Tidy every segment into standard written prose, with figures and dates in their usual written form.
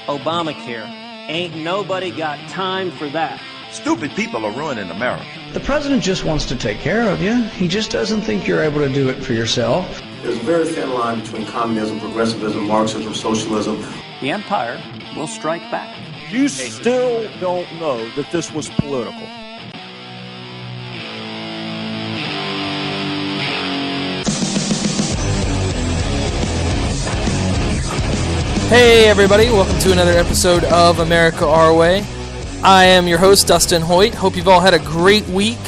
Obamacare. Ain't nobody got time for that. Stupid people are ruining America. The president just wants to take care of you. He just doesn't think you're able to do it for yourself. There's a very thin line between communism, progressivism, Marxism, socialism. The empire will strike back. You still don't know that this was political. Hey everybody, welcome to another episode of America Our Way. I am your host, Dustin Hoyt. Hope you've all had a great week.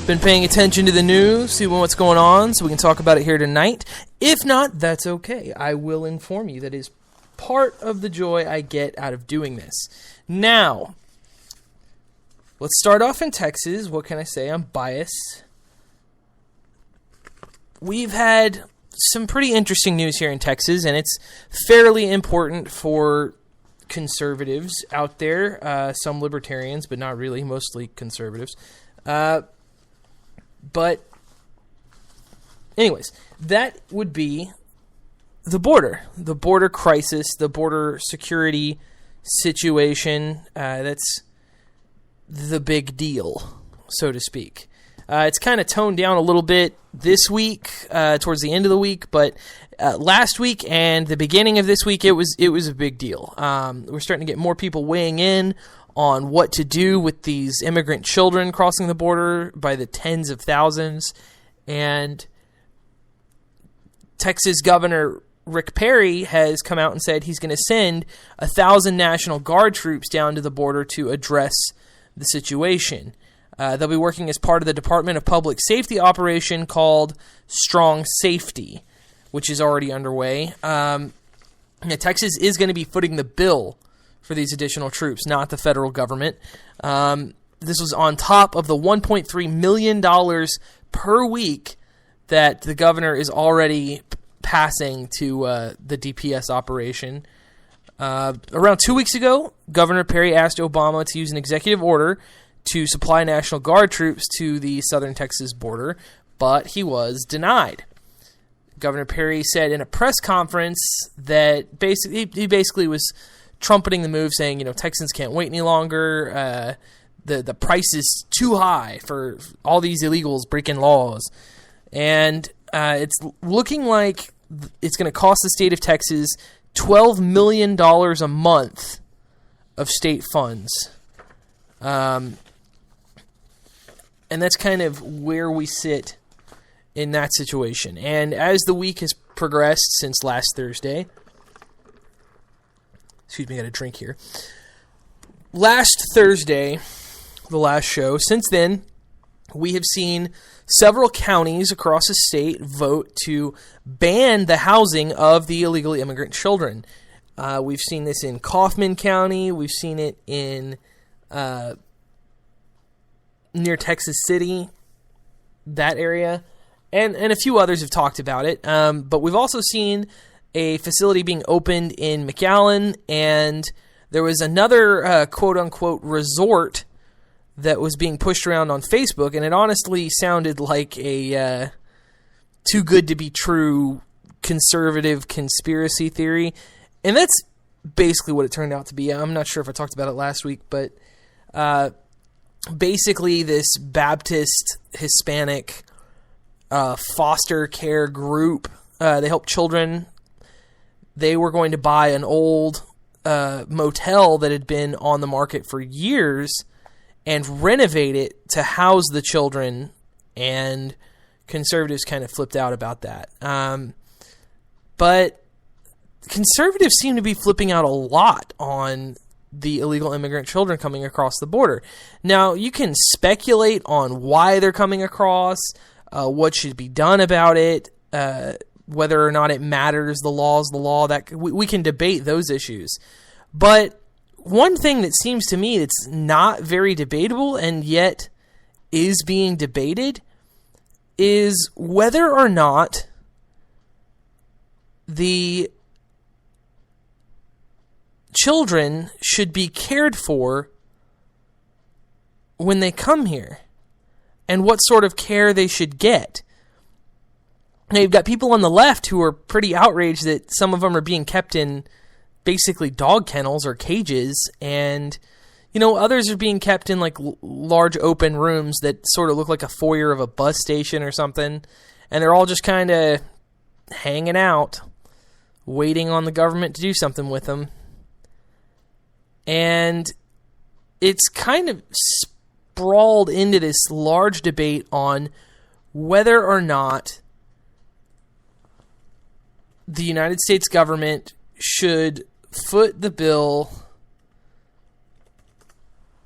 Been paying attention to the news, see what's going on, so we can talk about it here tonight. If not, that's okay. I will inform you. That is part of the joy I get out of doing this. Now, let's start off in Texas. What can I say? I'm biased. We've had some pretty interesting news here in Texas, and it's fairly important for conservatives out there. Some libertarians, but not really, mostly conservatives. But anyways, that would be the border crisis, the border security situation. That's the big deal, so to speak. It's kind of toned down a little bit this week, towards the end of the week, but last week and the beginning of this week, it was a big deal. We're starting to get more people weighing in on what to do with these immigrant children crossing the border by the tens of thousands. And Texas Governor Rick Perry has come out and said he's going to send 1,000 National Guard troops down to the border to address the situation. They'll be working as part of the Department of Public Safety operation called Strong Safety, which is already underway. Texas is going to be footing the bill for these additional troops, not the federal government. This was on top of the $1.3 million per week that the governor is already passing to the DPS operation. Around 2 weeks ago, Governor Perry asked Obama to use an executive order to supply National Guard troops to the southern Texas border, but he was denied. Governor Perry said in a press conference that he basically was trumpeting the move, saying, Texans can't wait any longer. The price is too high for all these illegals breaking laws. And it's looking like it's going to cost the state of Texas $12 million a month of state funds. And that's kind of where we sit in that situation. And as the week has progressed since last Thursday, excuse me, I got a drink here. Last Thursday, the last show, since then, we have seen several counties across the state vote to ban the housing of the illegally immigrant children. We've seen this in Kaufman County. We've seen it in near Texas City, that area, and a few others have talked about it. But we've also seen a facility being opened in McAllen, and there was another quote-unquote resort that was being pushed around on Facebook, and it honestly sounded like a too good to be true conservative conspiracy theory, and that's basically what it turned out to be. I'm not sure if I talked about it last week, but basically this Baptist Hispanic foster care group, they help children. They were going to buy an old motel that had been on the market for years and renovate it to house the children, and conservatives kind of flipped out about that. But conservatives seem to be flipping out a lot on the illegal immigrant children coming across the border. Now, you can speculate on why they're coming across, what should be done about it, whether or not it matters, the law's the law. That we can debate those issues. But one thing that seems to me that's not very debatable and yet is being debated is whether or not the children should be cared for when they come here, and what sort of care they should get. Now, you've got people on the left who are pretty outraged that some of them are being kept in basically dog kennels or cages, and others are being kept in like large open rooms that sort of look like a foyer of a bus station or something, and they're all just kind of hanging out, waiting on the government to do something with them. And it's kind of sprawled into this large debate on whether or not the United States government should foot the bill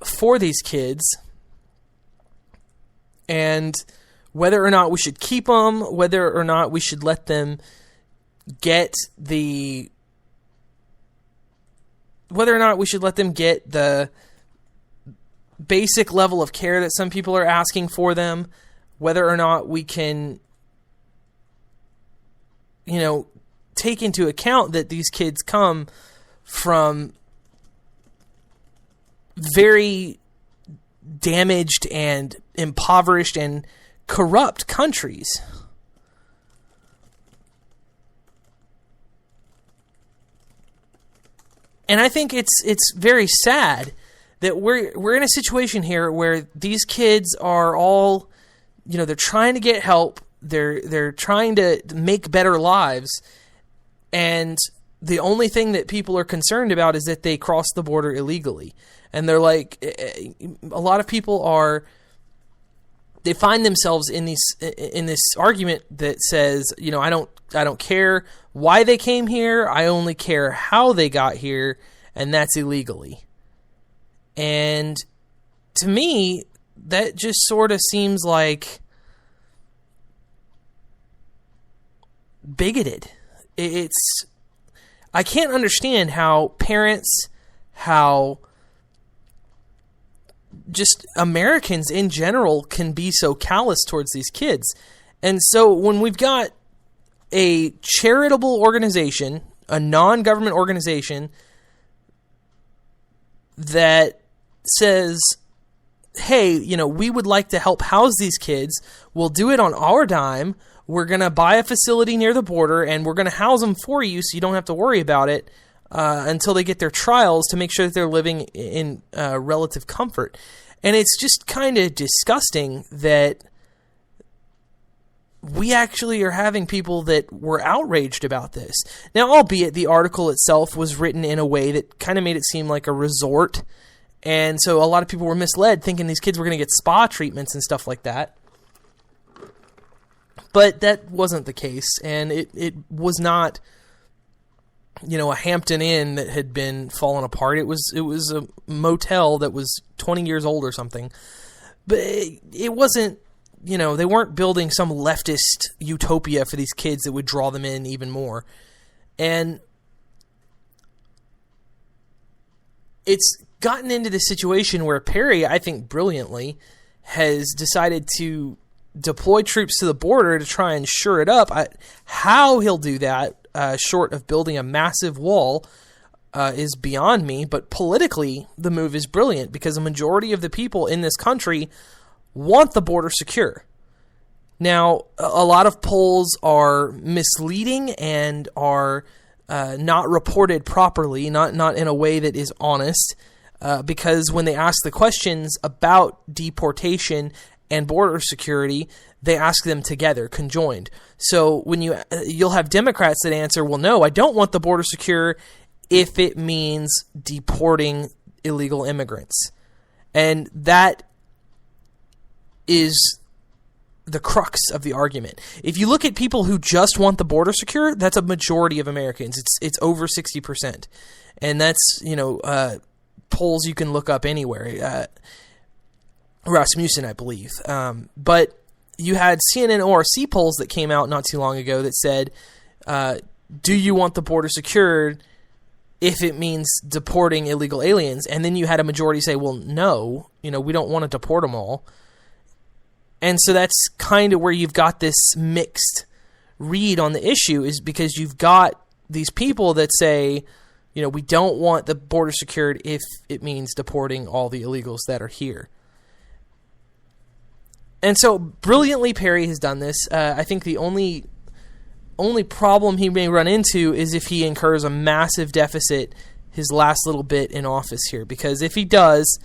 for these kids, and whether or not we should keep them, whether or not we should let them get the basic level of care that some people are asking for them, whether or not we can, take into account that these kids come from very damaged and impoverished and corrupt countries. And I think it's very sad that we're in a situation here where these kids are all, they're trying to get help, they're trying to make better lives, and the only thing that people are concerned about is that they cross the border illegally. And they're like, a lot of people they find themselves in this argument that says, I don't care why they came here, I only care how they got here, and that's illegally. And to me, that just sort of seems like bigoted. I can't understand how parents, how just Americans in general can be so callous towards these kids. And so when we've got a charitable organization, a non-government organization that says, hey, we would like to help house these kids, we'll do it on our dime, we're going to buy a facility near the border, and we're going to house them for you so you don't have to worry about it until they get their trials to make sure that they're living in relative comfort. And it's just kind of disgusting that we actually are having people that were outraged about this. Now, albeit the article itself was written in a way that kind of made it seem like a resort, and so a lot of people were misled thinking these kids were going to get spa treatments and stuff like that. But that wasn't the case, and it was not, a Hampton Inn that had been fallen apart. It was a motel that was 20 years old or something. But it wasn't, they weren't building some leftist utopia for these kids that would draw them in even more. And it's gotten into this situation where Perry, I think brilliantly, has decided to deploy troops to the border to try and shore it up. How he'll do that, short of building a massive wall, is beyond me. But politically, the move is brilliant because a majority of the people in this country want the border secure. Now, a lot of polls are misleading and are not reported properly, not in a way that is honest, because when they ask the questions about deportation and border security, they ask them together, conjoined. So when you'll have Democrats that answer, well, no, I don't want the border secure if it means deporting illegal immigrants. And that is the crux of the argument. If you look at people who just want the border secure, that's a majority of Americans. It's over 60%. And that's, polls you can look up anywhere. Rasmussen, I believe. But you had CNN ORC polls that came out not too long ago that said, do you want the border secured if it means deporting illegal aliens? And then you had a majority say, well, no, we don't want to deport them all. And so that's kind of where you've got this mixed read on the issue, is because you've got these people that say, we don't want the border secured if it means deporting all the illegals that are here. And so brilliantly, Perry has done this. I think the only only problem he may run into is if he incurs a massive deficit his last little bit in office here. Because if he does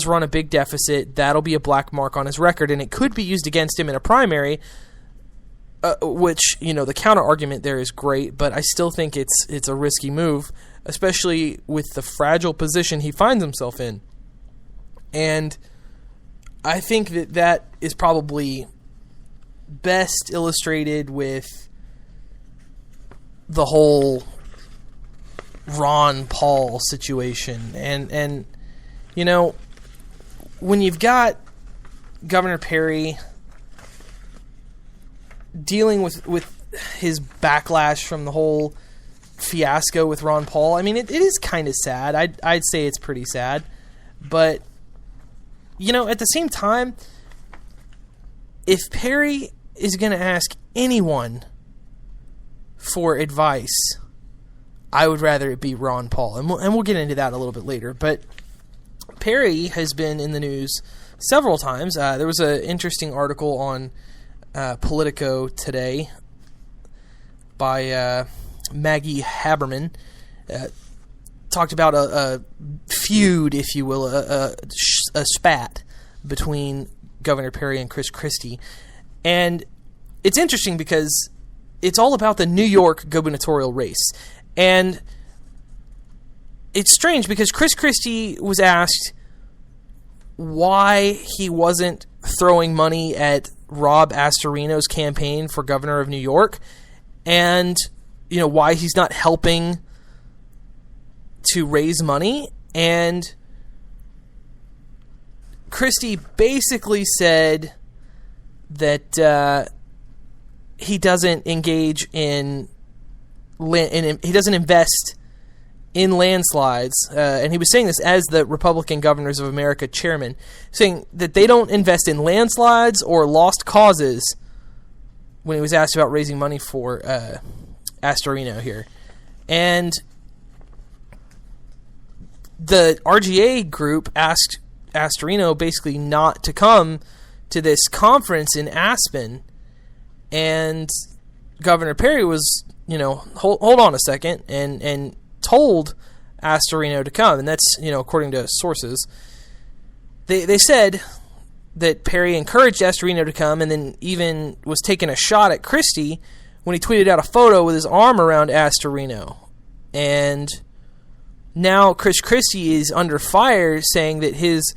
run a big deficit, that'll be a black mark on his record, and it could be used against him in a primary, which, the counter-argument there is great, but I still think it's a risky move, especially with the fragile position he finds himself in. And I think that is probably best illustrated with the whole Ron Paul situation. And when you've got Governor Perry dealing with his backlash from the whole fiasco with Ron Paul, I mean, it is kind of sad. I'd say it's pretty sad. But, at the same time, if Perry is going to ask anyone for advice, I would rather it be Ron Paul. And we'll get into that a little bit later. But Perry has been in the news several times. There was an interesting article on Politico today by Maggie Haberman. Talked about a feud, if you will, a spat between Governor Perry and Chris Christie. And it's interesting because it's all about the New York gubernatorial race. And it's strange because Chris Christie was asked why he wasn't throwing money at Rob Astorino's campaign for governor of New York, and why he's not helping to raise money. And Christie basically said that he doesn't engage in he doesn't invest in landslides, and he was saying this as the Republican Governors of America chairman, saying that they don't invest in landslides or lost causes when he was asked about raising money for Astorino here. And the RGA group asked Astorino basically not to come to this conference in Aspen, and Governor Perry was, hold on a second, and told Astorino to come, and that's, according to sources. They said that Perry encouraged Astorino to come, and then even was taking a shot at Christie when he tweeted out a photo with his arm around Astorino. And now Chris Christie is under fire, saying that his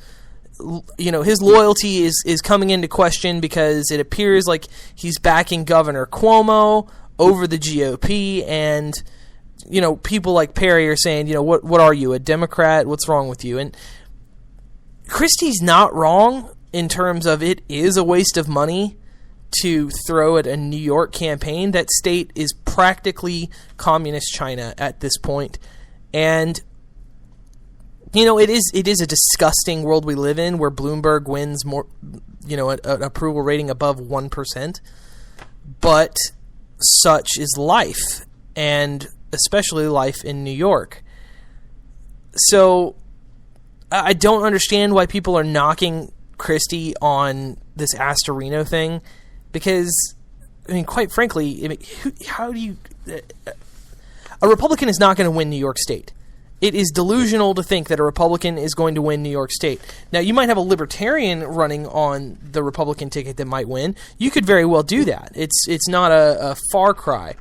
loyalty is coming into question because it appears like he's backing Governor Cuomo over the GOP, and people like Perry are saying, what are you, a Democrat? What's wrong with you? And Christie's not wrong in terms of it is a waste of money to throw at a New York campaign. That state is practically communist China at this point. And, it is a disgusting world we live in where Bloomberg wins more, an approval rating above 1%. But such is life, and especially life in New York. So I don't understand why people are knocking Christie on this Astorino thing, because, quite frankly, how do you... A Republican is not going to win New York State. It is delusional to think that a Republican is going to win New York State. Now, you might have a Libertarian running on the Republican ticket that might win. You could very well do that. It's not a far cry.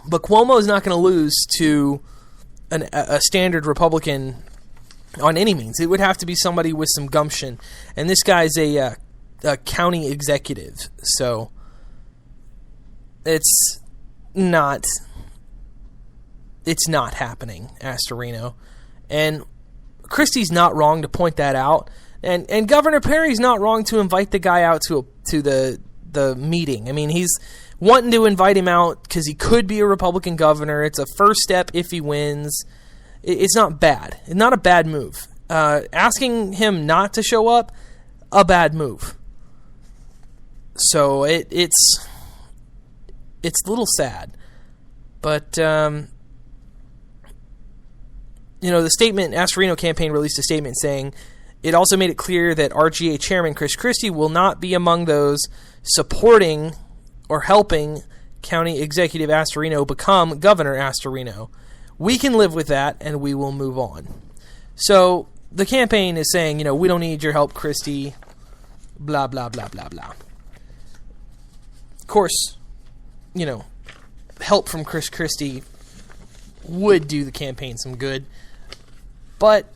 But Cuomo is not going to lose to a standard Republican on any means. It would have to be somebody with some gumption. And this guy's a county executive. So it's not happening, Astorino. And Christie's not wrong to point that out. And Governor Perry's not wrong to invite the guy out to the meeting. He's wanting to invite him out because he could be a Republican governor. It's a first step if he wins. It's not bad. It's not a bad move. Asking him not to show up, a bad move. So it's a little sad. But, the statement, Astorino campaign released a statement saying it also made it clear that RGA chairman Chris Christie will not be among those supporting or helping County Executive Astorino become Governor Astorino. We can live with that, and we will move on. So the campaign is saying, we don't need your help, Christie, blah, blah, blah, blah, blah. Of course, help from Chris Christie would do the campaign some good. But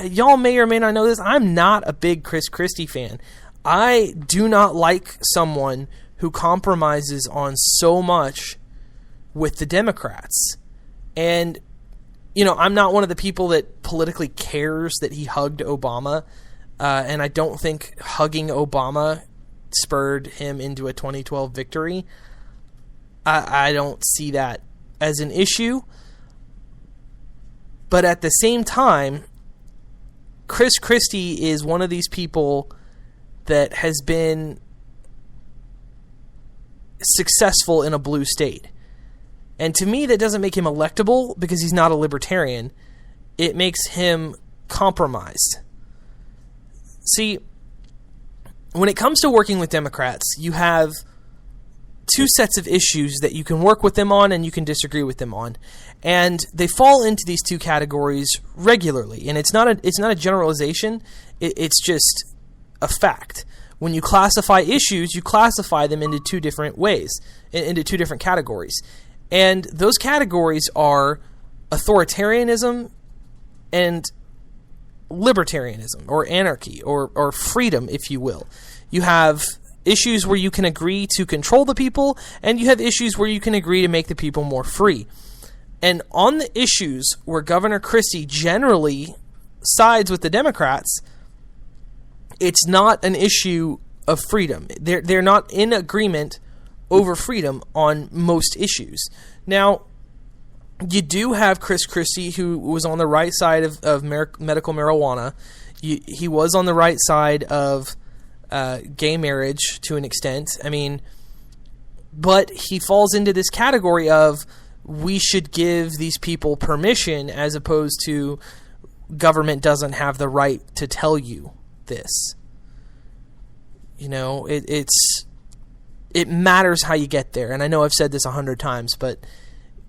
y'all may or may not know this, I'm not a big Chris Christie fan. I do not like someone who compromises on so much with the Democrats. And, I'm not one of the people that politically cares that he hugged Obama. And I don't think hugging Obama spurred him into a 2012 victory. I don't see that as an issue. But at the same time, Chris Christie is one of these people that has been successful in a blue state. And to me, that doesn't make him electable because he's not a libertarian. It makes him compromised. See, when it comes to working with Democrats, you have two sets of issues that you can work with them on and you can disagree with them on. And they fall into these two categories regularly. And it's not a generalization. It's just a fact. When you classify issues, you classify them into two different ways, into two different categories. And those categories are authoritarianism and libertarianism, or anarchy, or freedom, if you will. You have issues where you can agree to control the people, and you have issues where you can agree to make the people more free. And on the issues where Governor Christie generally sides with the Democrats, it's not an issue of freedom. They're not in agreement over freedom on most issues. Now, you do have Chris Christie, who was on the right side of medical marijuana. He was on the right side of gay marriage to an extent. But he falls into this category of we should give these people permission as opposed to government doesn't have the right to tell you this. It matters how you get there. And I know I've said this 100 times, but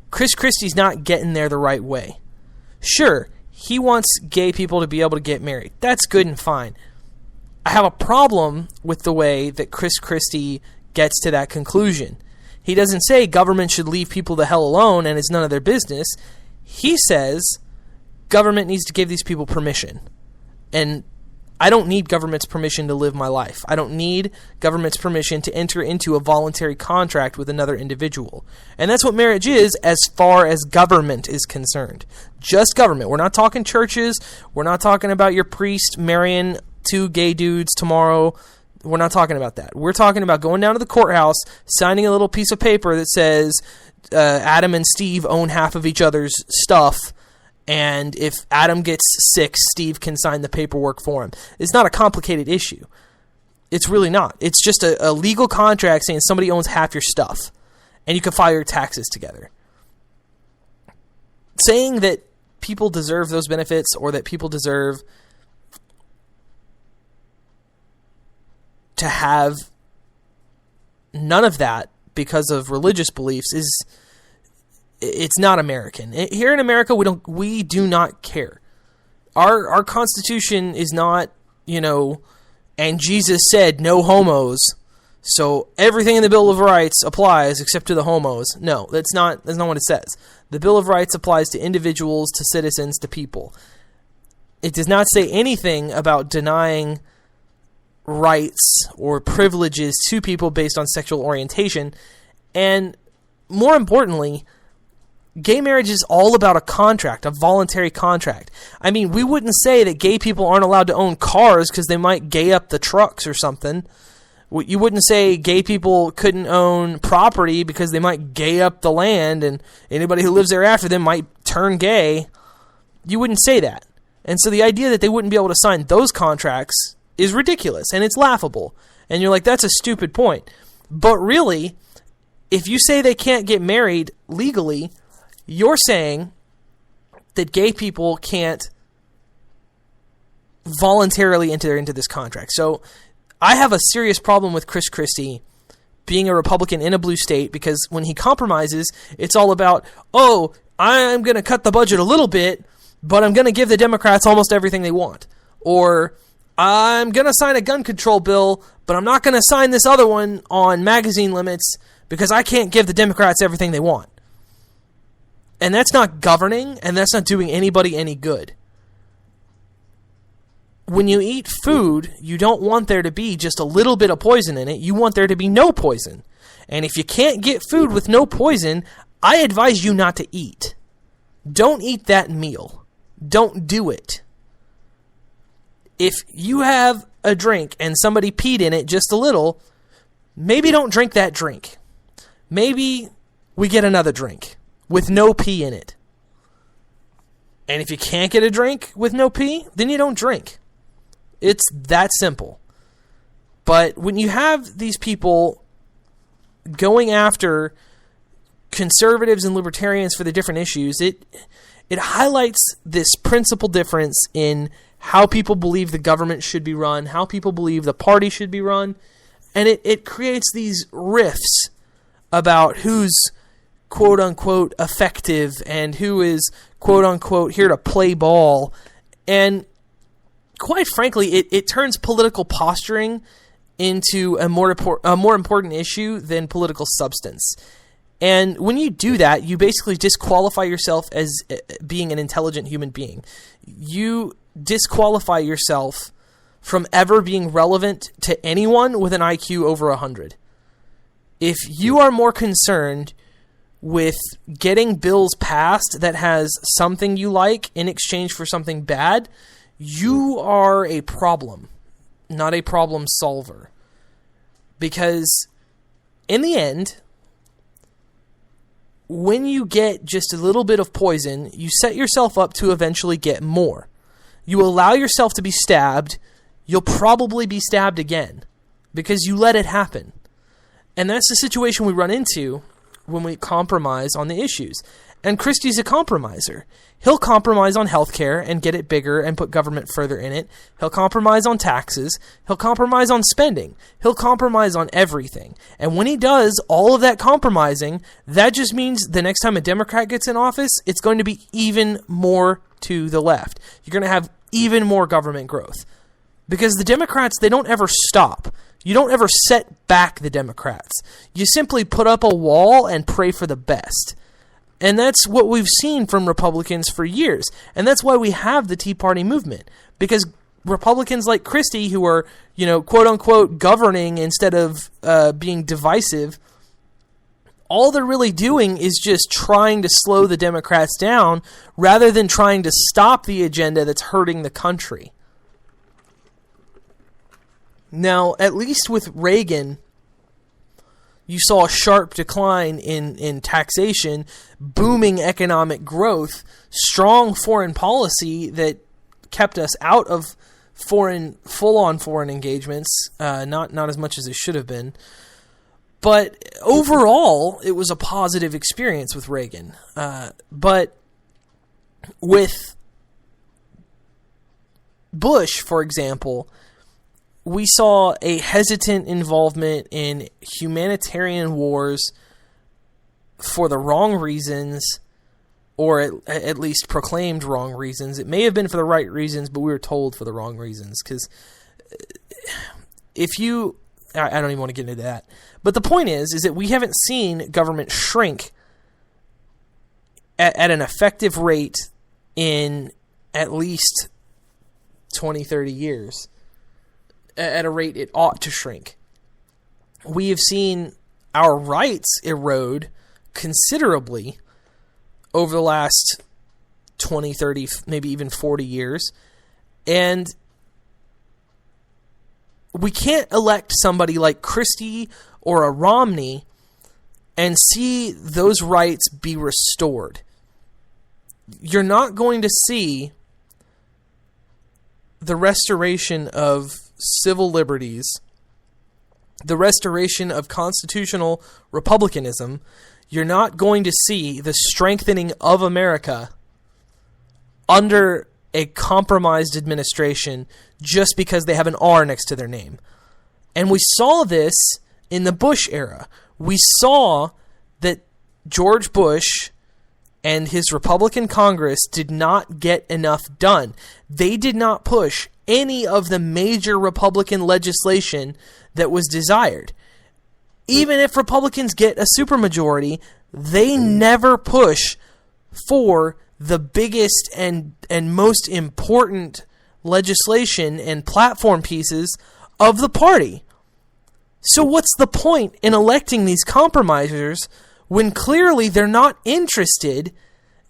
Chris Christie's not getting there the right way. Sure, he wants gay people to be able to get married. That's good and fine. I have a problem with the way that Chris Christie gets to that conclusion. He doesn't say government should leave people the hell alone and it's none of their business. He says government needs to give these people permission. And I don't need government's permission to live my life. I don't need government's permission to enter into a voluntary contract with another individual. And that's what marriage is as far as government is concerned. Just government. We're not talking churches. We're not talking about your priest marrying two gay dudes tomorrow. We're not talking about that. We're talking about going down to the courthouse, signing a little piece of paper that says Adam and Steve own half of each other's stuff. And if Adam gets sick, Steve can sign the paperwork for him. It's not a complicated issue. It's really not. It's just a legal contract saying somebody owns half your stuff. And you can file your taxes together. Saying that people deserve those benefits or that people deserve to have none of that because of religious beliefs it's not American. Here in America, we do not care. Our Constitution is not, and Jesus said no homos, so everything in the Bill of Rights applies except to the homos. No, that's not what it says. The Bill of Rights applies to individuals, to citizens, to people. It does not say anything about denying rights or privileges to people based on sexual orientation. And more importantly, gay marriage is all about a contract, a voluntary contract. We wouldn't say that gay people aren't allowed to own cars because they might gay up the trucks or something. You wouldn't say gay people couldn't own property because they might gay up the land and anybody who lives there after them might turn gay. You wouldn't say that. And so the idea that they wouldn't be able to sign those contracts is ridiculous and it's laughable. And you're like, that's a stupid point. But really, if you say they can't get married legally, you're saying that gay people can't voluntarily enter into this contract. So I have a serious problem with Chris Christie being a Republican in a blue state, because when he compromises, it's all about, oh, I'm going to cut the budget a little bit, but I'm going to give the Democrats almost everything they want. Or I'm going to sign a gun control bill, but I'm not going to sign this other one on magazine limits because I can't give the Democrats everything they want. And that's not governing, and that's not doing anybody any good. When you eat food, you don't want there to be just a little bit of poison in it. You want there to be no poison. And if you can't get food with no poison, I advise you not to eat. Don't eat that meal. Don't do it. If you have a drink and somebody peed in it just a little, maybe don't drink that drink. Maybe we get another drink with no pee in it. And if you can't get a drink with no pee, then you don't drink. It's that simple. But when you have these people going after conservatives and libertarians for the different issues, it highlights this principal difference in how people believe the government should be run, how people believe the party should be run, and it creates these rifts about who's quote-unquote effective and who is quote-unquote here to play ball. And quite frankly, it turns political posturing into a more important issue than political substance. And when you do that, you basically disqualify yourself as being an intelligent human being. You disqualify yourself from ever being relevant to anyone with an IQ over 100. If you are more concerned with getting bills passed that has something you like in exchange for something bad, you are a problem, not a problem solver. Because in the end, when you get just a little bit of poison, you set yourself up to eventually get more. You allow yourself to be stabbed, you'll probably be stabbed again because you let it happen. And that's the situation we run into when we compromise on the issues. And Christie's a compromiser. He'll compromise on healthcare and get it bigger and put government further in it. He'll compromise on taxes. He'll compromise on spending. He'll compromise on everything. And when he does all of that compromising, that just means the next time a Democrat gets in office, it's going to be even more to the left. You're going to have even more government growth. Because the Democrats, they don't ever stop. You don't ever set back the Democrats. You simply put up a wall and pray for the best. And that's what we've seen from Republicans for years. And that's why we have the Tea Party movement. Because Republicans like Christie, who are, quote-unquote governing instead of being divisive, all they're really doing is just trying to slow the Democrats down rather than trying to stop the agenda that's hurting the country. Now, at least with Reagan, you saw a sharp decline in taxation, booming economic growth, strong foreign policy that kept us out of full-on foreign engagements, not as much as it should have been. But overall, it was a positive experience with Reagan. But with Bush, for example, we saw a hesitant involvement in humanitarian wars for the wrong reasons, or at least proclaimed wrong reasons. It may have been for the right reasons, but we were told for the wrong reasons. Because I don't even want to get into that. But the point is that we haven't seen government shrink at an effective rate in at least 20, 30 years. At a rate it ought to shrink. We have seen our rights erode considerably over the last 20, 30, maybe even 40 years. And we can't elect somebody like Christie or a Romney and see those rights be restored. You're not going to see the restoration of civil liberties, the restoration of constitutional republicanism. You're not going to see the strengthening of America under a compromised administration just because they have an R next to their name. And we saw this in the Bush era. We saw that George Bush and his Republican Congress did not get enough done. They did not push any of the major Republican legislation that was desired. Even if Republicans get a supermajority, they never push for the biggest and most important legislation and platform pieces of the party. So what's the point in electing these compromisers when clearly they're not interested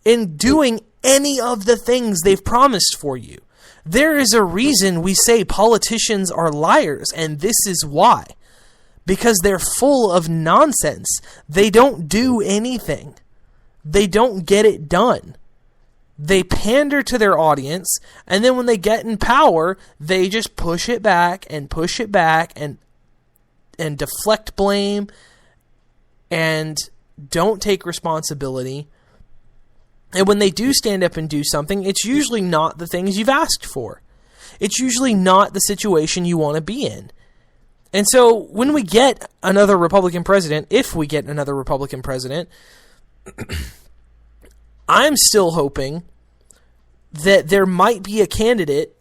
in doing any of the things they've promised for you? There is a reason we say politicians are liars, and this is why. Because they're full of nonsense. They don't do anything. They don't get it done. They pander to their audience, and then when they get in power, they just push it back and deflect blame and don't take responsibility. And when they do stand up and do something, it's usually not the things you've asked for. It's usually not the situation you want to be in. And so when we get another Republican president, if we get another Republican president, I'm still hoping that there might be a candidate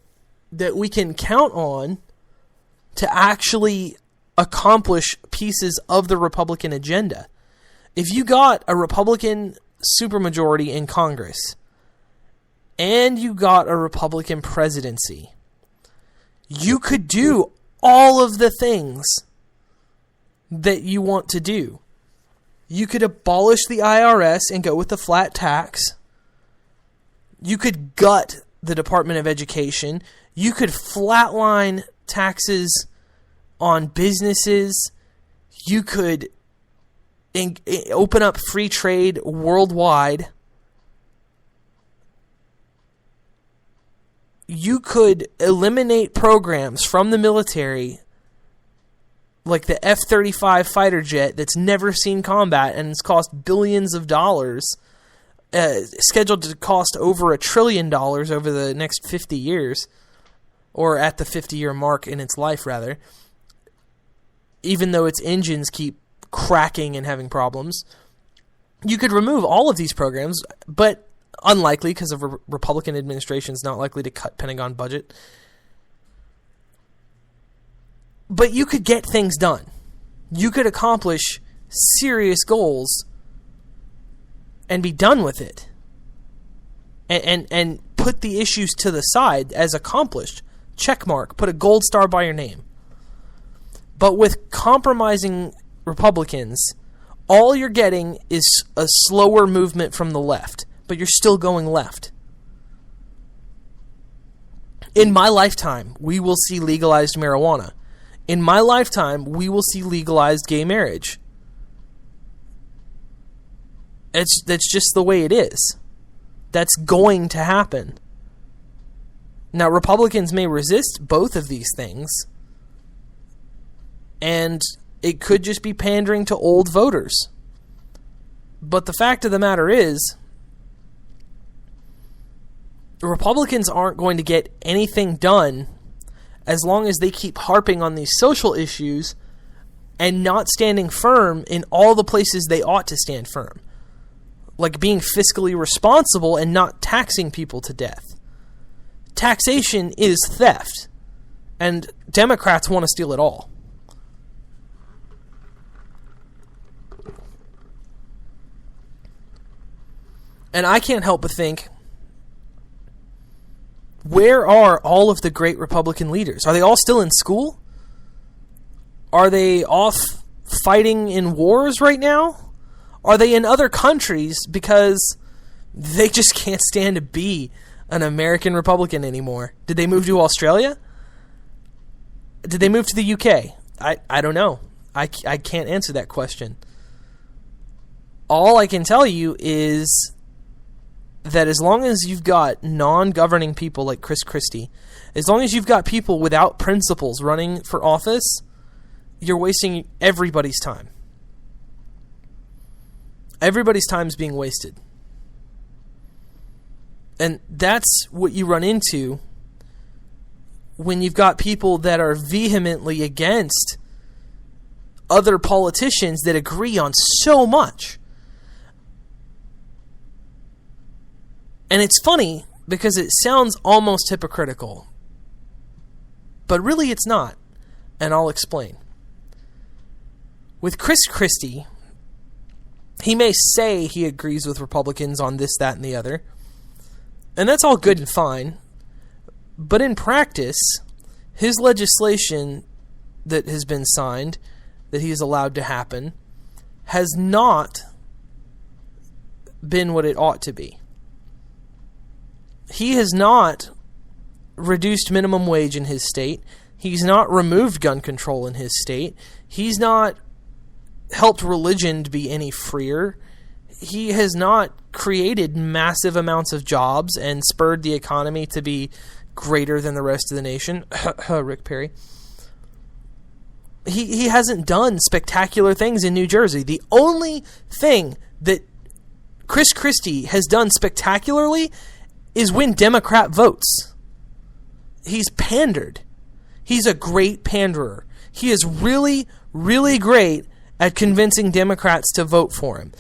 that we can count on to actually accomplish pieces of the Republican agenda. If you got a Republican supermajority in Congress and you got a Republican presidency, you could do all of the things that you want to do. You could abolish the IRS and go with the flat tax. You could gut the Department of Education. You could flatline taxes on businesses. You could open up free trade worldwide. You could eliminate programs from the military like the F-35 fighter jet that's never seen combat and it's cost billions of dollars, scheduled to cost over $1 trillion over the next 50 years, or at the 50-year mark in its life, rather, even though its engines keep cracking and having problems. You could remove all of these programs, but unlikely because of a Republican administration is not likely to cut Pentagon budget. But you could get things done. You could accomplish serious goals and be done with it. And put the issues to the side as accomplished. Check mark. Put a gold star by your name. But with compromising Republicans, all you're getting is a slower movement from the left. But you're still going left. In my lifetime, we will see legalized marijuana. In my lifetime, we will see legalized gay marriage. That's just the way it is. That's going to happen. Now, Republicans may resist both of these things, and it could just be pandering to old voters. But the fact of the matter is, Republicans aren't going to get anything done as long as they keep harping on these social issues and not standing firm in all the places they ought to stand firm. Like being fiscally responsible and not taxing people to death. Taxation is theft, and Democrats want to steal it all. And I can't help but think, where are all of the great Republican leaders? Are they all still in school? Are they off fighting in wars right now? Are they in other countries because they just can't stand to be an American Republican anymore? Did they move to Australia? Did they move to the UK? I don't know. I can't answer that question. All I can tell you is that as long as you've got non-governing people like Chris Christie, as long as you've got people without principles running for office, you're wasting everybody's time. Everybody's time is being wasted. And that's what you run into when you've got people that are vehemently against other politicians that agree on so much. And it's funny because it sounds almost hypocritical, but really it's not, and I'll explain. With Chris Christie, he may say he agrees with Republicans on this, that, and the other, and that's all good and fine, but in practice, his legislation that has been signed, that he has allowed to happen, has not been what it ought to be. He has not reduced minimum wage in his state. He's not removed gun control in his state. He's not helped religion to be any freer. He has not created massive amounts of jobs and spurred the economy to be greater than the rest of the nation. Rick Perry. He hasn't done spectacular things in New Jersey. The only thing that Chris Christie has done spectacularly is win Democrat votes. He's pandered. He's a great panderer. He is really, really great at convincing Democrats to vote for him.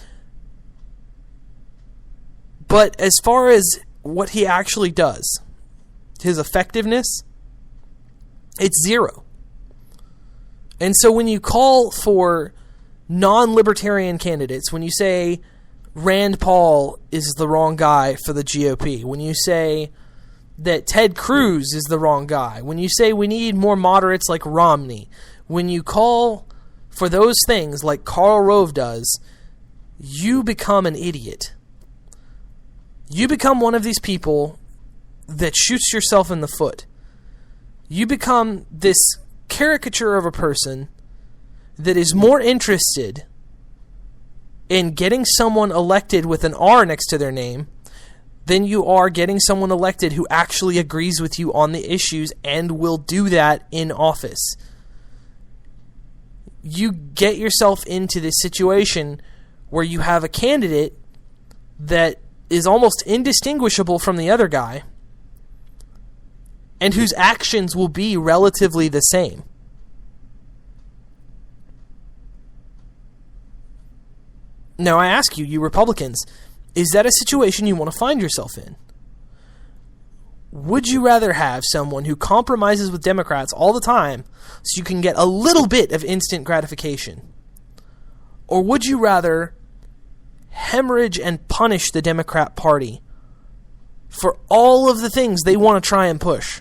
But as far as what he actually does, his effectiveness, it's zero. And so when you call for non-libertarian candidates, when you say Rand Paul is the wrong guy for the GOP, when you say that Ted Cruz is the wrong guy, when you say we need more moderates like Romney, when you call for those things like Karl Rove does, you become an idiot. You become one of these people that shoots yourself in the foot. You become this caricature of a person that is more interested in getting someone elected with an R next to their name than you are getting someone elected who actually agrees with you on the issues and will do that in office. You get yourself into this situation where you have a candidate that is almost indistinguishable from the other guy and whose actions will be relatively the same. Now I ask you, you Republicans, is that a situation you want to find yourself in? Would you rather have someone who compromises with Democrats all the time so you can get a little bit of instant gratification? Or would you rather hemorrhage and punish the Democrat Party for all of the things they want to try and push?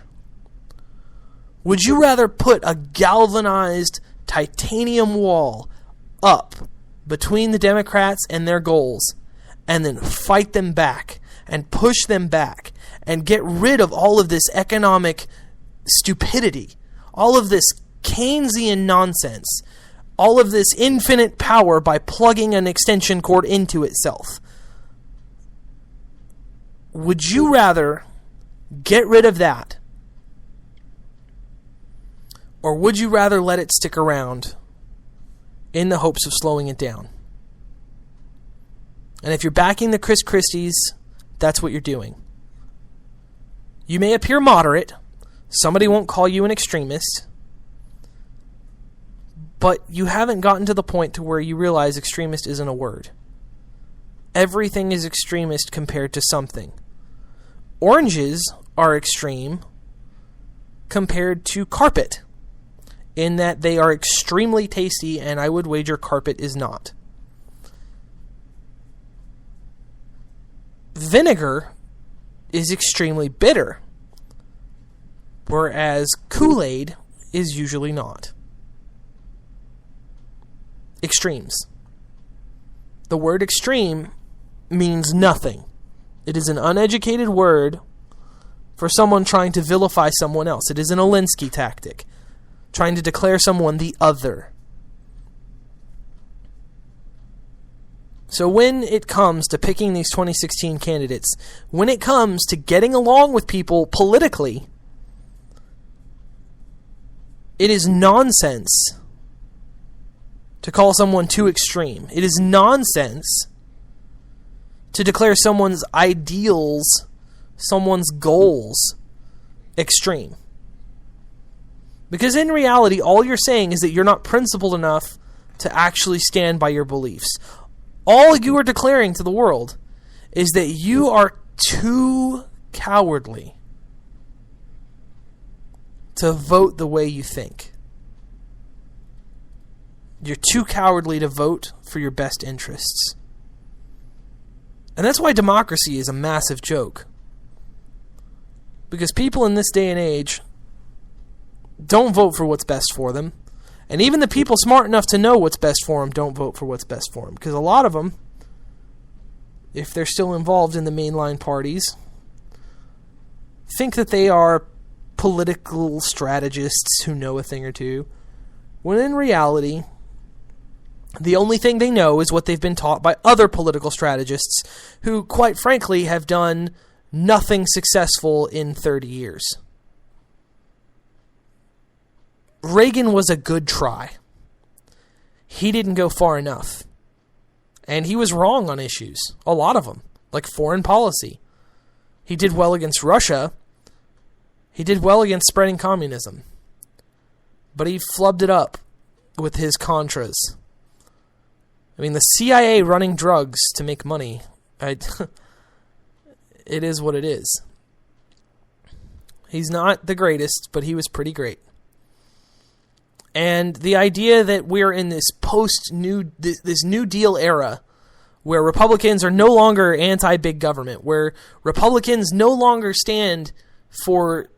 Would you rather put a galvanized titanium wall up between the Democrats and their goals and then fight them back and push them back and get rid of all of this economic stupidity, all of this Keynesian nonsense, all of this infinite power by plugging an extension cord into itself? Would you rather get rid of that, or would you rather let it stick around in the hopes of slowing it down? And if you're backing the Chris Christies, that's what you're doing. You may appear moderate. Somebody won't call you an extremist. But you haven't gotten to the point to where you realize extremist isn't a word. Everything is extremist compared to something. Oranges are extreme compared to carpet, in that they are extremely tasty, and I would wager carpet is not. Vinegar is extremely bitter, whereas Kool-Aid is usually not. Extremes. The word extreme means nothing. It is an uneducated word for someone trying to vilify someone else. It is an Alinsky tactic, trying to declare someone the other. So when it comes to picking these 2016 candidates, when it comes to getting along with people politically, it is nonsense to call someone too extreme. It is nonsense to declare someone's ideals, someone's goals, extreme. Because in reality, all you're saying is that you're not principled enough to actually stand by your beliefs. All you are declaring to the world is that you are too cowardly to vote the way you think. You're too cowardly to vote for your best interests. And that's why democracy is a massive joke. Because people in this day and age don't vote for what's best for them. And even the people smart enough to know what's best for them don't vote for what's best for them. Because a lot of them, if they're still involved in the mainline parties, think that they are political strategists who know a thing or two, when in reality, the only thing they know is what they've been taught by other political strategists who, quite frankly, have done nothing successful in 30 years. Reagan was a good try. He didn't go far enough. And he was wrong on issues. A lot of them. Like foreign policy. He did well against Russia. He did well against spreading communism. But he flubbed it up with his Contras. I mean, the CIA running drugs to make money. It is what it is. He's not the greatest, but he was pretty great. And the idea that we're in this this New Deal era where Republicans are no longer anti-big government, where Republicans no longer stand for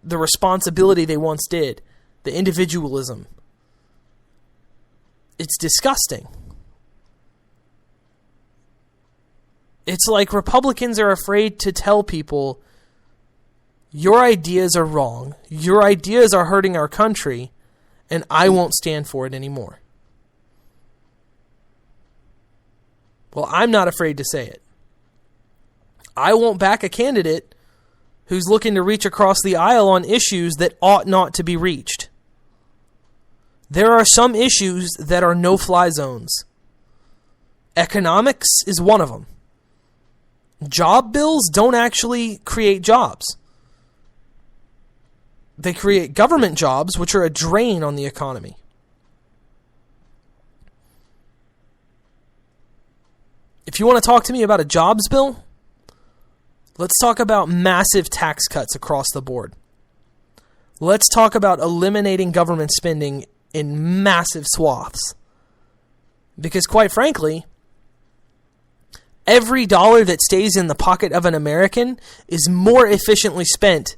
the responsibility they once did, the individualism. It's disgusting. It's like Republicans are afraid to tell people, your ideas are wrong, your ideas are hurting our country, and I won't stand for it anymore. Well, I'm not afraid to say it. I won't back a candidate who's looking to reach across the aisle on issues that ought not to be reached. There are some issues that are no-fly zones. Economics is one of them. Job bills don't actually create jobs. They create government jobs, which are a drain on the economy. If you want to talk to me about a jobs bill, let's talk about massive tax cuts across the board. Let's talk about eliminating government spending in massive swaths. Because quite frankly, every dollar that stays in the pocket of an American is more efficiently spent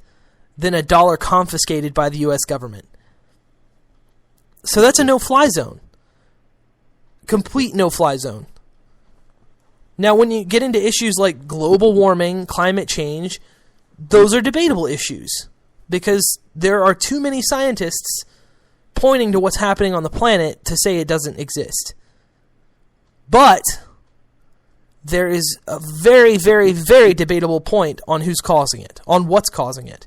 than a dollar confiscated by the U.S. government. So that's a no-fly zone. Complete no-fly zone. Now, when you get into issues like global warming, climate change, those are debatable issues because there are too many scientists pointing to what's happening on the planet to say it doesn't exist. But there is a very, very, very debatable point on who's causing it, on what's causing it.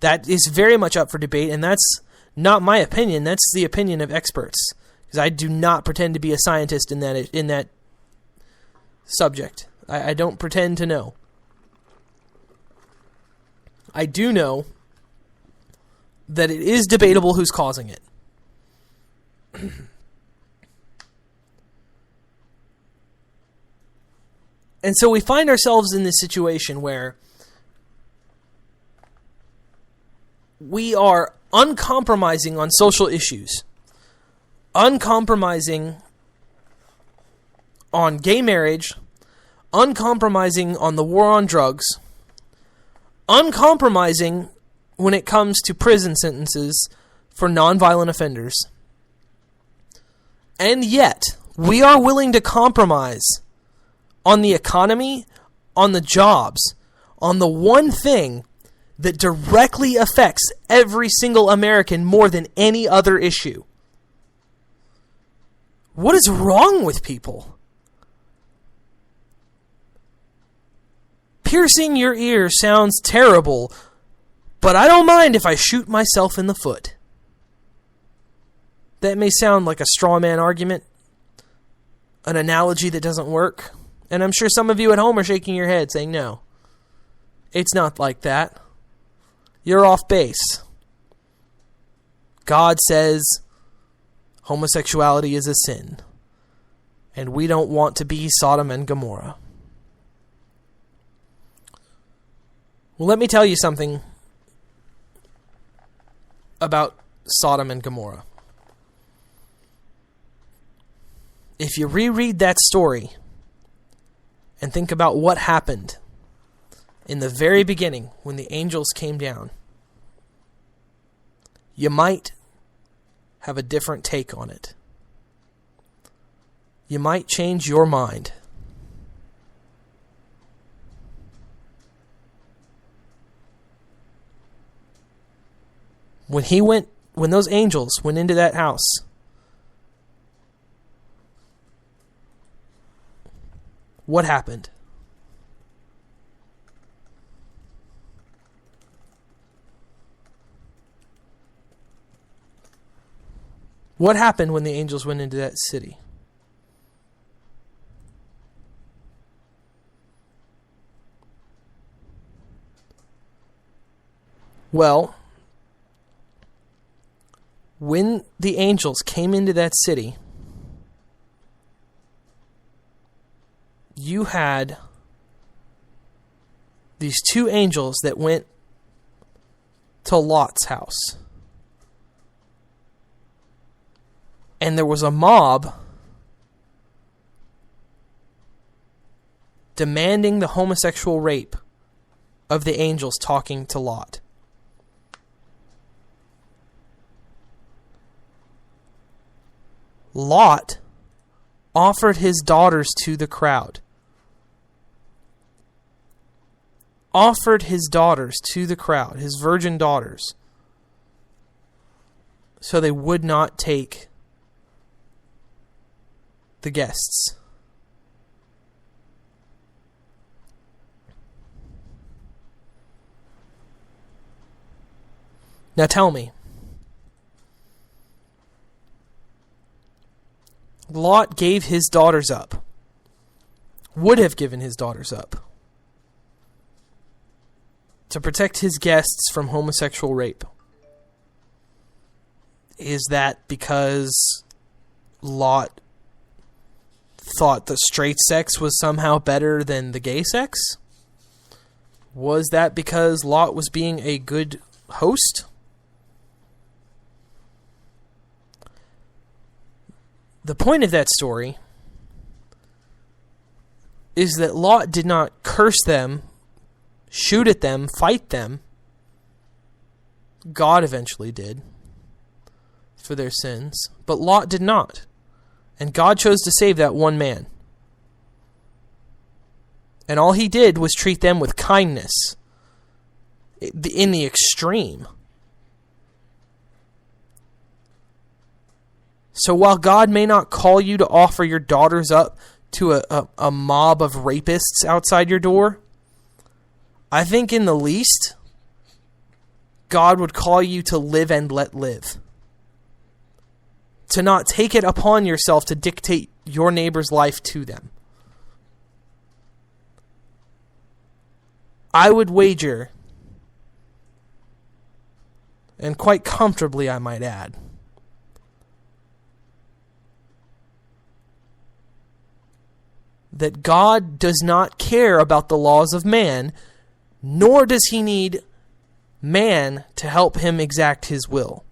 That is very much up for debate, and that's not my opinion. That's the opinion of experts, because I do not pretend to be a scientist in that subject. I don't pretend to know. I do know that it is debatable who's causing it. And so we find ourselves in this situation where we are uncompromising on social issues, uncompromising on gay marriage, uncompromising on the war on drugs, uncompromising when it comes to prison sentences for nonviolent offenders. And yet, we are willing to compromise on the economy, on the jobs, on the one thing that directly affects every single American more than any other issue. What is wrong with people? Piercing your ear sounds terrible, but I don't mind if I shoot myself in the foot. That may sound like a straw man argument, an analogy that doesn't work. And I'm sure some of you at home are shaking your head saying, no, it's not like that. You're off base. God says, Homosexuality is a sin. And we don't want to be Sodom and Gomorrah. Well, let me tell you something about Sodom and Gomorrah. If you reread that story and think about what happened in the very beginning when the angels came down, you might have a different take on it. You might change your mind. When those angels went into that house, what happened? What happened when the angels went into that city? Well, when the angels came into that city, you had these two angels that went to Lot's house. And there was a mob demanding the homosexual rape of the angels talking to Lot. Lot offered his daughters to the crowd. Offered his daughters to the crowd, his virgin daughters, so they would not take the guests. Now tell me, Lot gave his daughters up, would have given his daughters up, to protect his guests from homosexual rape. Is that because Lot thought the straight sex was somehow better than the gay sex? Was that because Lot was being a good host? The point of that story is that Lot did not curse them, shoot at them, fight them. God eventually did for their sins, but Lot did not. And God chose to save that one man. And all he did was treat them with kindness in the extreme. So while God may not call you to offer your daughters up to a mob of rapists outside your door, I think in the least, God would call you to live and let live. To not take it upon yourself to dictate your neighbor's life to them. I would wager, and quite comfortably I might add, that God does not care about the laws of man, nor does he need man to help him exact his will.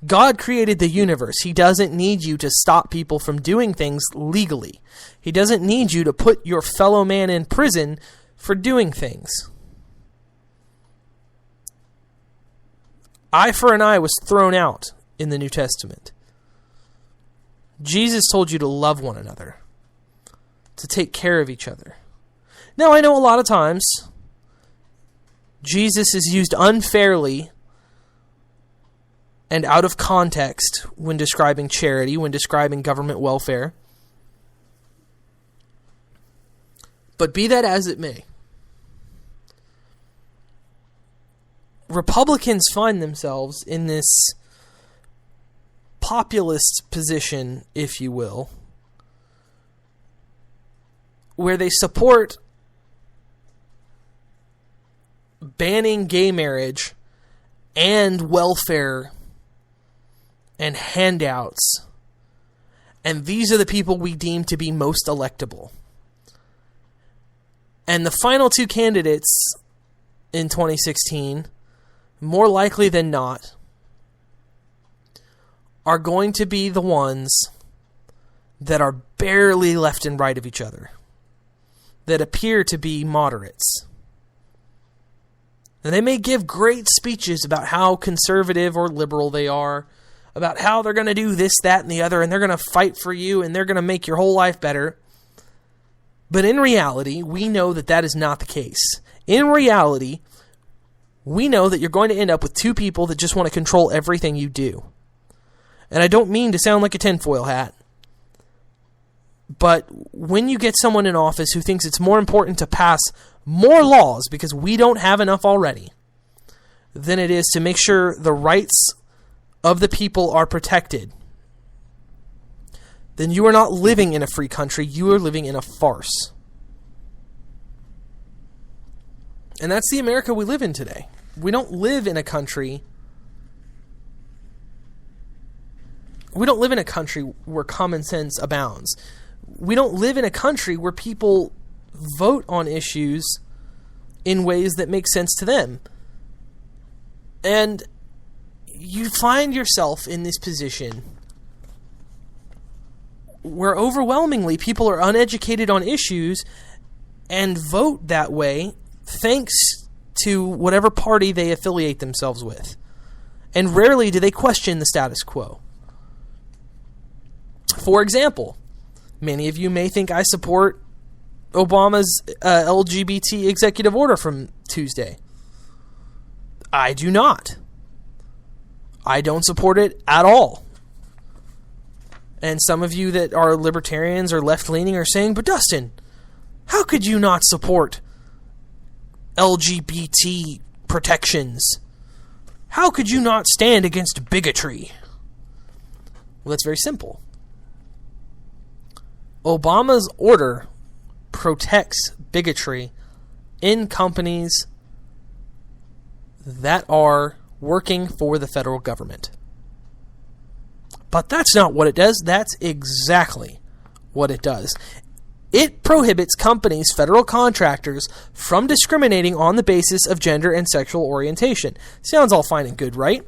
God created the universe. He doesn't need you to stop people from doing things legally. He doesn't need you to put your fellow man in prison for doing things. Eye for an eye was thrown out in the New Testament. Jesus told you to love one another, to take care of each other. Now, I know a lot of times Jesus is used unfairly and out of context when describing charity, when describing government welfare. But be that as it may, Republicans find themselves in this populist position, if you will, where they support banning gay marriage and welfare and handouts. And these are the people we deem to be most electable. And the final two candidates in 2016, more likely than not, are going to be the ones that are barely left and right of each other, that appear to be moderates. And they may give great speeches about how conservative or liberal they are, about how they're going to do this, that, and the other, and they're going to fight for you, and they're going to make your whole life better. But in reality, we know that that is not the case. In reality, we know that you're going to end up with two people that just want to control everything you do. And I don't mean to sound like a tinfoil hat, but when you get someone in office who thinks it's more important to pass more laws, because we don't have enough already, than it is to make sure the rights of the people are protected, then you are not living in a free country, you are living in a farce. And that's the America we live in today. We don't live in a country... We don't live in a country where common sense abounds. We don't live in a country where people vote on issues in ways that make sense to them. And you find yourself in this position where overwhelmingly people are uneducated on issues and vote that way thanks to whatever party they affiliate themselves with. And rarely do they question the status quo. For example, many of you may think I support Obama's LGBT executive order from Tuesday. I do not. I don't support it at all. And some of you that are libertarians or left-leaning are saying, but Dustin, how could you not support LGBT protections? How could you not stand against bigotry? Well, that's very simple. Obama's order protects bigotry in companies that are working for the federal government. But that's not what it does. That's exactly what it does. It prohibits companies, federal contractors, from discriminating on the basis of gender and sexual orientation. Sounds all fine and good, right?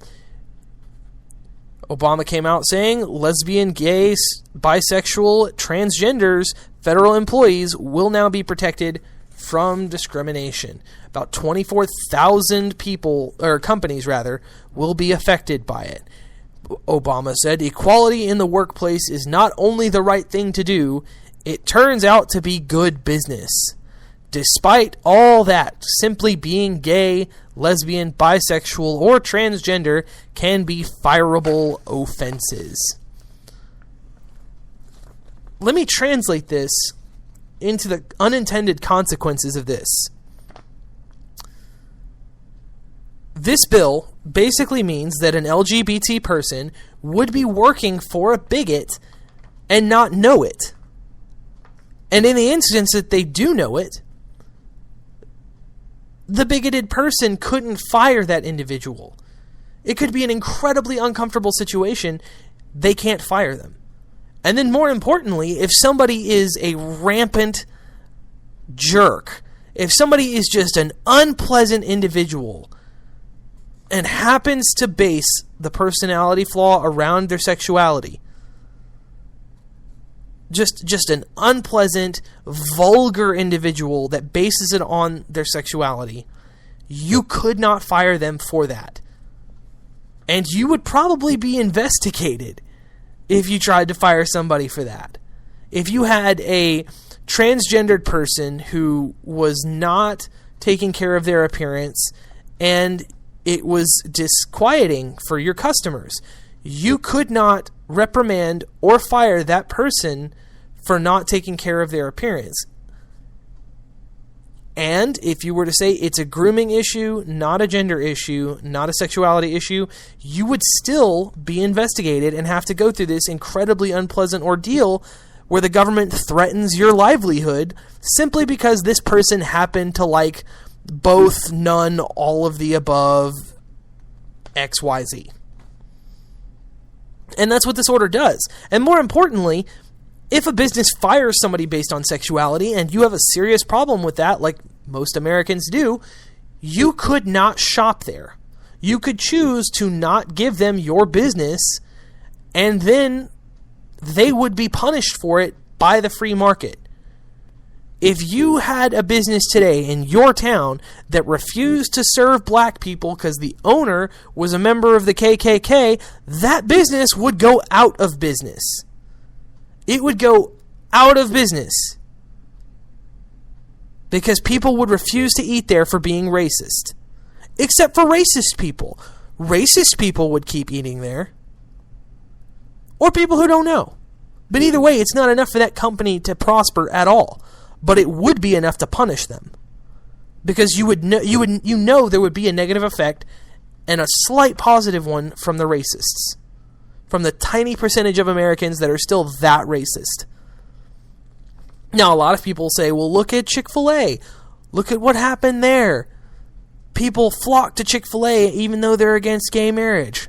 Obama came out saying lesbian, gay, bisexual, transgenders, federal employees will now be protected from discrimination. About 24,000 people, or companies rather, will be affected by it. Obama said equality in the workplace is not only the right thing to do, it turns out to be good business. Despite all that, simply being gay, lesbian, bisexual, or transgender can be fireable offenses. Let me translate this into the unintended consequences of this. This bill basically means that an LGBT person would be working for a bigot and not know it. And in the instance that they do know it, the bigoted person couldn't fire that individual. It could be an incredibly uncomfortable situation. They can't fire them. And then more importantly, if somebody is a rampant jerk, if somebody is just an unpleasant individual and happens to base the personality flaw around their sexuality, just an unpleasant, vulgar individual that bases it on their sexuality, you could not fire them for that. And you would probably be investigated if you tried to fire somebody for that. If you had a transgendered person who was not taking care of their appearance and it was disquieting for your customers, you could not reprimand or fire that person for not taking care of their appearance. And if you were to say it's a grooming issue, not a gender issue, not a sexuality issue, you would still be investigated and have to go through this incredibly unpleasant ordeal where the government threatens your livelihood simply because this person happened to like both, none, all of the above, XYZ. And that's what this order does. And more importantly, if a business fires somebody based on sexuality and you have a serious problem with that, like most Americans do, you could not shop there. You could choose to not give them your business, and then they would be punished for it by the free market. If you had a business today in your town that refused to serve black people because the owner was a member of the KKK, that business would go out of business. It would go out of business because people would refuse to eat there for being racist. Except for racist people. Racist people would keep eating there. Or people who don't know. But either way, it's not enough for that company to prosper at all. But it would be enough to punish them. Because you know there would be a negative effect and a slight positive one from the racists. From the tiny percentage of Americans that are still that racist. Now, a lot of people say, well, look at Chick-fil-A. Look at what happened there. People flock to Chick-fil-A even though they're against gay marriage.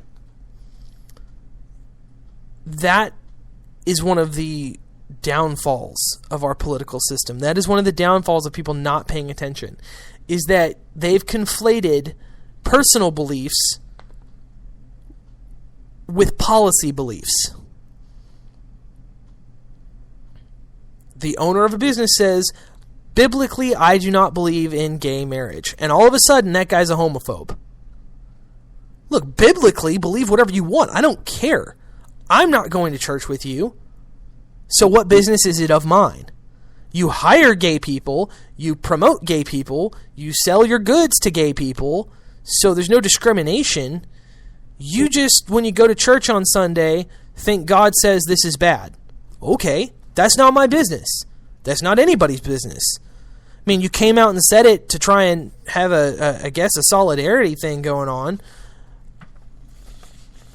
That is one of the downfalls of our political system. That is one of the downfalls of people not paying attention. Is that they've conflated personal beliefs with policy beliefs. The owner of a business says, biblically, I do not believe in gay marriage. And all of a sudden, that guy's a homophobe. Look, biblically, believe whatever you want. I don't care. I'm not going to church with you. So what business is it of mine? You hire gay people. You promote gay people. You sell your goods to gay people. So there's no discrimination. You just, when you go to church on Sunday, think God says this is bad. Okay, that's not my business. That's not anybody's business. I mean, you came out and said it to try and have I guess, a solidarity thing going on.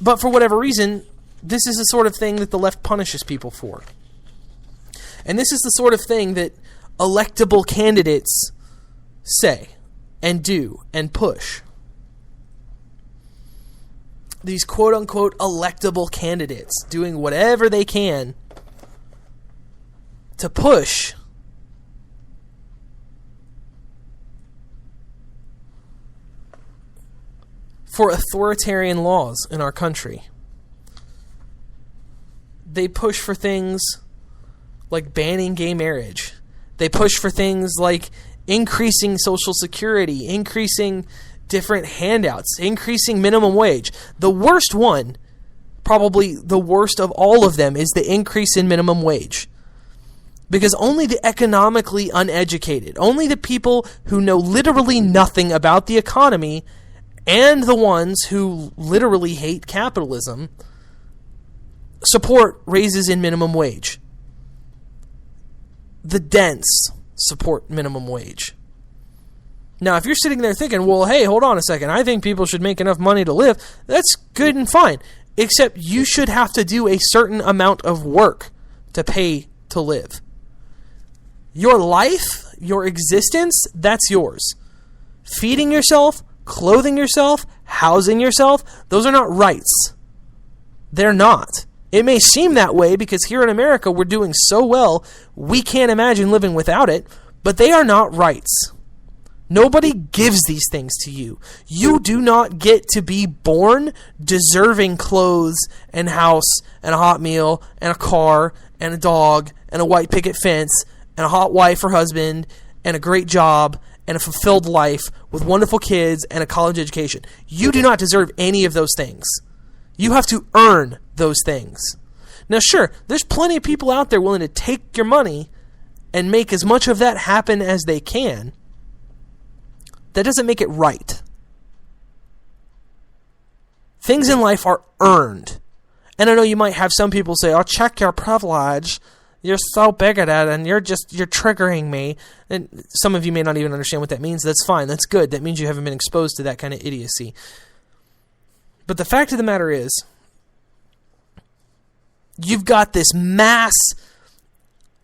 But for whatever reason, this is the sort of thing that the left punishes people for. And this is the sort of thing that electable candidates say and do and push. These quote-unquote electable candidates doing whatever they can to push for authoritarian laws in our country. They push for things like banning gay marriage. They push for things like increasing Social Security, increasing different handouts, increasing minimum wage. The worst one, probably the worst of all of them, is the increase in minimum wage. Because only the economically uneducated, only the people who know literally nothing about the economy, and the ones who literally hate capitalism, support raises in minimum wage. The dense support minimum wage. Now, if you're sitting there thinking, well, hey, hold on a second, I think people should make enough money to live, that's good and fine. Except you should have to do a certain amount of work to pay to live. Your life, your existence, that's yours. Feeding yourself, clothing yourself, housing yourself, those are not rights. They're not. It may seem that way because here in America we're doing so well, we can't imagine living without it, but they are not rights. Nobody gives these things to you. You do not get to be born deserving clothes and house and a hot meal and a car and a dog and a white picket fence and a hot wife or husband and a great job and a fulfilled life with wonderful kids and a college education. You do not deserve any of those things. You have to earn those things. Now, sure, there's plenty of people out there willing to take your money and make as much of that happen as they can. That doesn't make it right. Things in life are earned. And I know you might have some people say, oh, check your privilege. You're so bigoted and you're triggering me. And some of you may not even understand what that means. That's fine. That's good. That means you haven't been exposed to that kind of idiocy. But the fact of the matter is, you've got this mass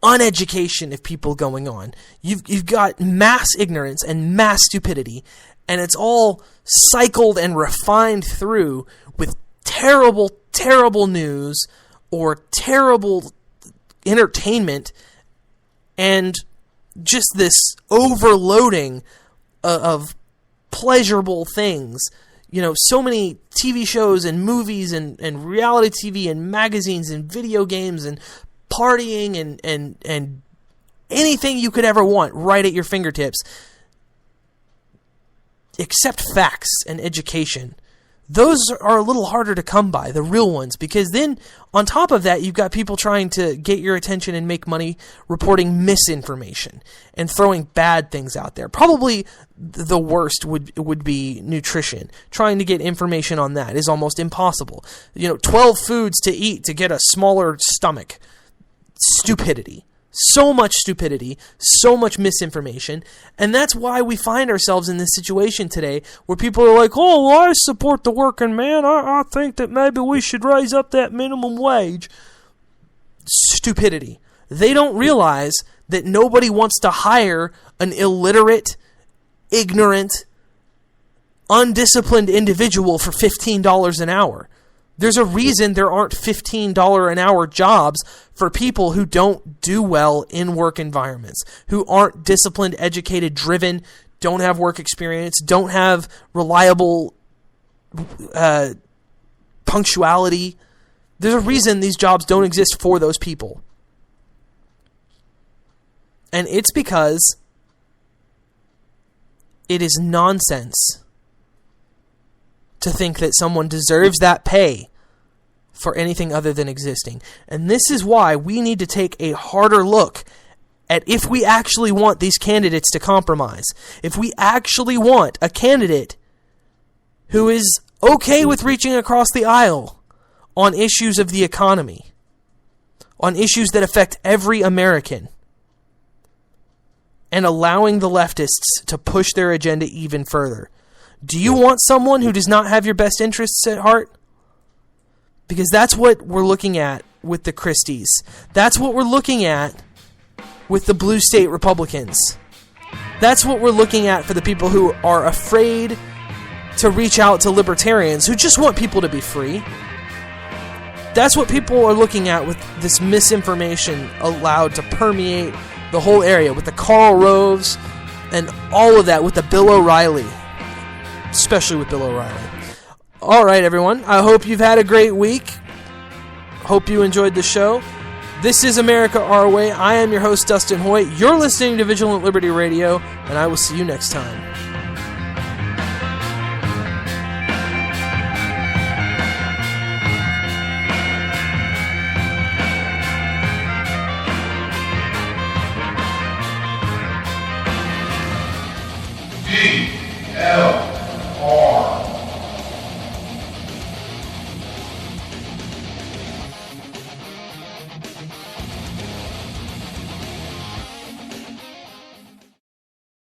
uneducation of people going on. You've got mass ignorance and mass stupidity, and it's all cycled and refined through with terrible, terrible news or terrible entertainment and just this overloading of pleasurable things. You know, so many TV shows and movies and reality TV and magazines and video games and partying and anything you could ever want right at your fingertips, except facts and education. Those are a little harder to come by, the real ones, because then on top of that, you've got people trying to get your attention and make money reporting misinformation and throwing bad things out there. Probably the worst would be nutrition. Trying to get information on that is almost impossible. 12 foods to eat to get a smaller stomach. Stupidity. So much stupidity, so much misinformation, and that's why we find ourselves in this situation today where people are like, oh, well, I support the working man. I think that maybe we should raise up that minimum wage. Stupidity. They don't realize that nobody wants to hire an illiterate, ignorant, undisciplined individual for $15 an hour. There's a reason there aren't $15 an hour jobs for people who don't do well in work environments, who aren't disciplined, educated, driven, don't have work experience, don't have reliable punctuality. There's a reason these jobs don't exist for those people. And it's because it is nonsense to think that someone deserves that pay for anything other than existing. And this is why we need to take a harder look at if we actually want these candidates to compromise. If we actually want a candidate who is okay with reaching across the aisle on issues of the economy, on issues that affect every American, and allowing the leftists to push their agenda even further. Do you want someone who does not have your best interests at heart? Because that's what we're looking at with the Christies. That's what we're looking at with the blue state Republicans. That's what we're looking at for the people who are afraid to reach out to libertarians who just want people to be free. That's what people are looking at with this misinformation allowed to permeate the whole area, with the Karl Roves and all of that, with the Bill O'Reilly. Especially with Bill O'Reilly. All right, everyone. I hope you've had a great week. Hope you enjoyed the show. This is America Our Way. I am your host, Dustin Hoyt. You're listening to Vigilant Liberty Radio, and I will see you next time. L